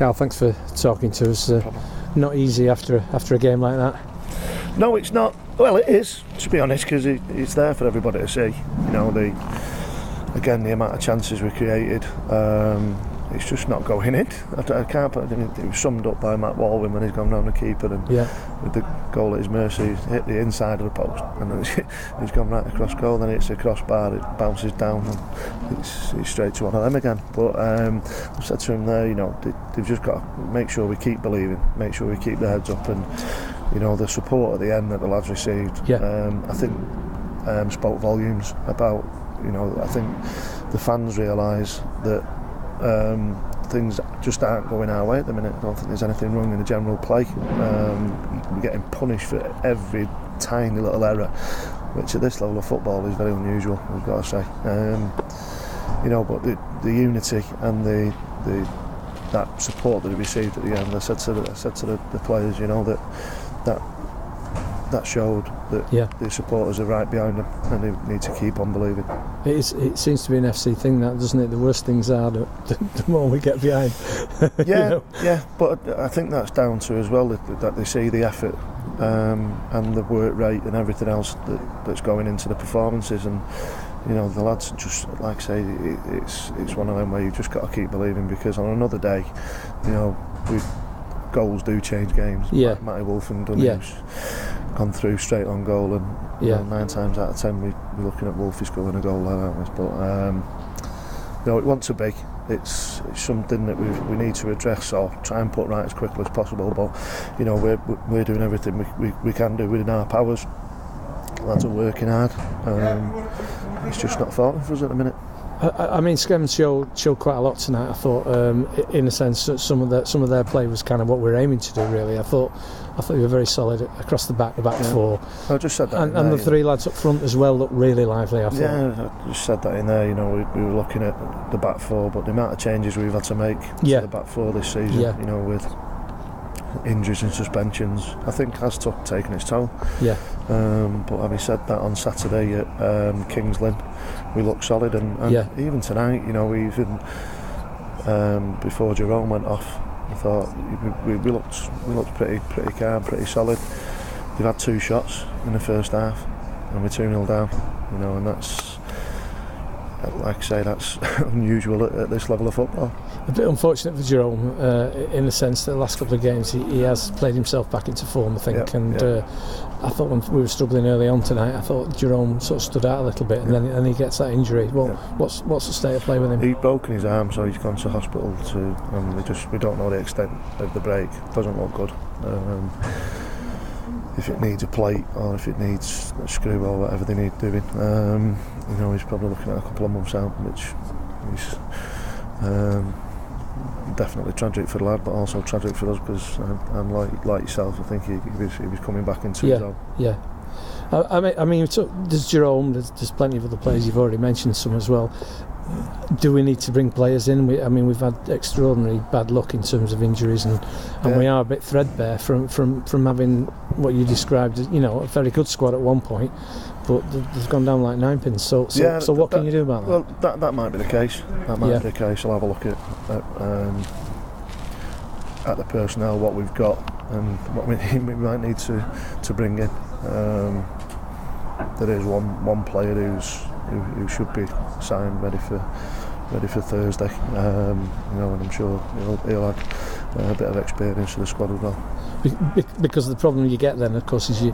Karl, thanks for talking to us. Not easy after a game like that. No, it's not. Well, it is, to be honest, because it's there for everybody to see. You know, the amount of chances we created. It's just not going in. I can't put it. It was summed up by Matt Walwyn when he's gone round the keeper and with the goal at his mercy, he's hit the inside of the post and then he's gone right across goal. Then it's a crossbar, it bounces down and it's straight to one of them again. But I said to him there, you know, they've just got to make sure we keep believing, make sure we keep their heads up, and you know, the support at the end that the lads received, I think spoke volumes about, you know, I think the fans realise that things just aren't going our way at the minute. I don't think there's anything wrong in the general play. We're getting punished for every tiny little error, which at this level of football is very unusual, we've got to say. You know, but the unity and that support that we received at the end, I said to the players, you know, that showed that the supporters are right behind them and they need to keep on believing. It seems to be an FC thing, that, doesn't it? The worse things are, the more we get behind. Yeah, but I think that's down to as well that they see the effort and the work rate and everything else that's going into the performances, and you know, the lads just, like I say, it's one of them where you've just got to keep believing, because on another day, you know, goals do change games. Matty Wolfen done who's gone through straight on goal, and you know, 9 times out of 10 we're looking at Wolfie scoring a goal like that. But you know, it wants to be. It's something that we need to address or try and put right as quickly as possible. But you know, we're doing everything we can do within our powers. Lads are working hard. It's just not falling for us at the minute. I mean, Skem showed quite a lot tonight. I thought, in a sense, that some of their play was kind of what we're aiming to do. Really, I thought they were very solid across the back four. I just said that, and the 3 lads up front as well looked really lively, I thought. Yeah, I just said that in there. You know, we were looking at the back four, but the amount of changes we've had to make to the back four this season, you know, with injuries and suspensions, I think has taken its toll. But having said that, on Saturday at Kings Lynn, we looked solid, and even tonight, you know, even before Jerome went off, I thought we looked pretty calm, pretty solid. They've had 2 shots in the first half, and we're 2-0 down. You know, and that's, like I say, that's unusual at this level of football. A bit unfortunate for Jerome, in the sense that the last couple of games he has played himself back into form, I think, I thought when we were struggling early on tonight, I thought Jerome sort of stood out a little bit, and then he gets that injury. Well, what's the state of play with him? He's broken his arm, so he's gone to hospital we don't know the extent of the break. Doesn't look good. If it needs a plate or if it needs a screw or whatever they need doing, you know, he's probably looking at a couple of months out, which is definitely tragic for the lad, but also tragic for us, because I'm like yourself, I think he was coming back into his own. I mean, there's Jerome, there's plenty of other players, you've already mentioned some as well. Do we need to bring players in? We've had extraordinary bad luck in terms of injuries, and we are a bit threadbare from having what you described as, you know, a very good squad at one point, but they've gone down like 9 pins. So what can you do about that? Well, that might be the case. That might be the case. I'll have a look at the personnel, what we've got, and what we might need to bring in. There is one player who should be signed, ready for Thursday. You know, and I'm sure he'll add a bit of experience to the squad as well. Because the problem you get then, of course, is you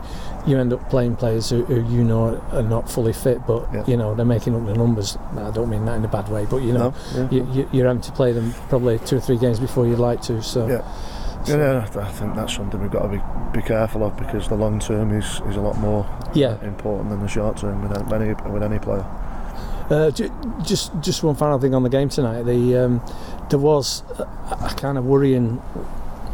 end up playing players who you know are not fully fit, but you know, they're making up the numbers. I don't mean that in a bad way, but you know, you're having to play them probably 2 or 3 games before you'd like to. Yeah, I think that's something we've got to be careful of, because the long term is a lot more important than the short term with any player. Just one final thing on the game tonight. There was a kind of worrying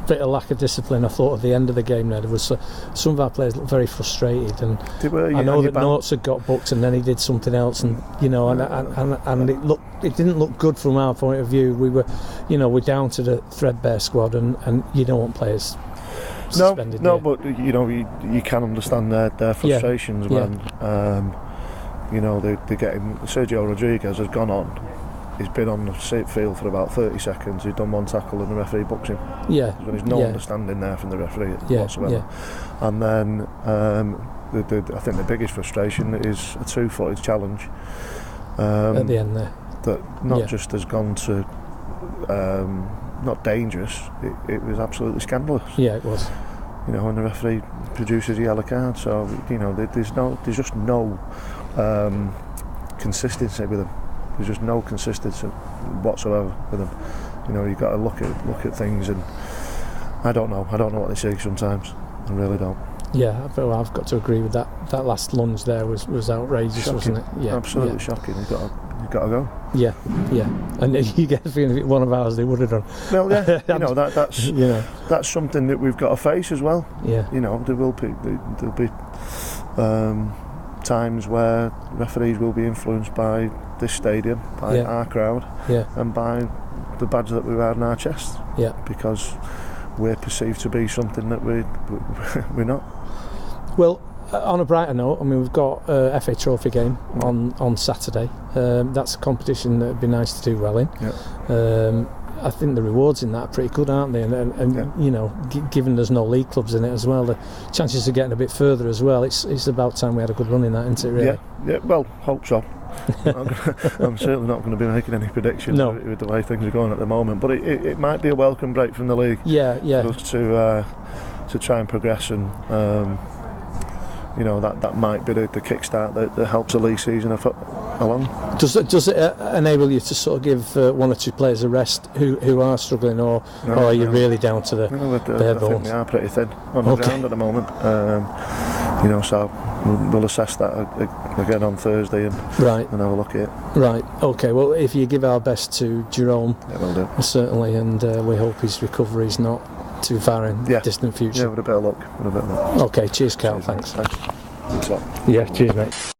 bit of lack of discipline, I thought, at the end of the game. There was some of our players looked very frustrated, and I know that Notes had got booked, and then he did something else, and you know, and it didn't look good from our point of view. We're down to the threadbare squad, and you don't want players suspended. No, but you know, you can understand their frustrations when you know they're getting. Sergio Rodriguez has gone on he's been on the field for about 30 seconds, he's done one tackle and the referee books him. Yeah. There's no understanding there from the referee whatsoever. Yeah. And then I think the biggest frustration is a two-footed challenge. At the end there. That not just has gone to not dangerous, it was absolutely scandalous. Yeah, it was. You know, and the referee produces a yellow card, so you know there's just no consistency with him. There's just no consistency whatsoever with him. You know, you've got to look at things, and I don't know what they see sometimes. I really don't. Yeah, but I've got to agree with that. That last lunge there was outrageous, shocking. Wasn't it? Yeah, absolutely shocking. You've got to go. Yeah, and you get the feeling if it one of ours they would have done. Well, yeah, you know that's that's something that we've got to face as well. Yeah, you know there'll be times where referees will be influenced by this stadium, by our crowd, and by the badge that we wear on our chest. Yeah, because we're perceived to be something that we're not. Well, on a brighter note, I mean, we've got a FA Trophy game on Saturday. That's a competition that would be nice to do well in. Yeah. I think the rewards in that are pretty good, aren't they? And you know, given there's no league clubs in it as well, the chances of getting a bit further as well. It's about time we had a good run in that, isn't it? Really? Yeah. Well, hope so. I'm certainly not going to be making any predictions with the way things are going at the moment. But it might be a welcome break from the league. Yeah. To try and progress and. You know, that might be the kickstart that helps the league season along. Does it enable you to sort of give one or two players a rest who are struggling, or are you really down to the bare bones? I think they are pretty thin on the ground at the moment. You know, so we'll assess that again on Thursday and have a look at it. Right. Okay. Well, if you give our best to Jerome, we'll do. Certainly, and we hope his recovery is not too far in the distant future. Yeah, with a bit of luck. Okay, cheers, Karl. Thanks. Thanks. Yeah, cheers, mate.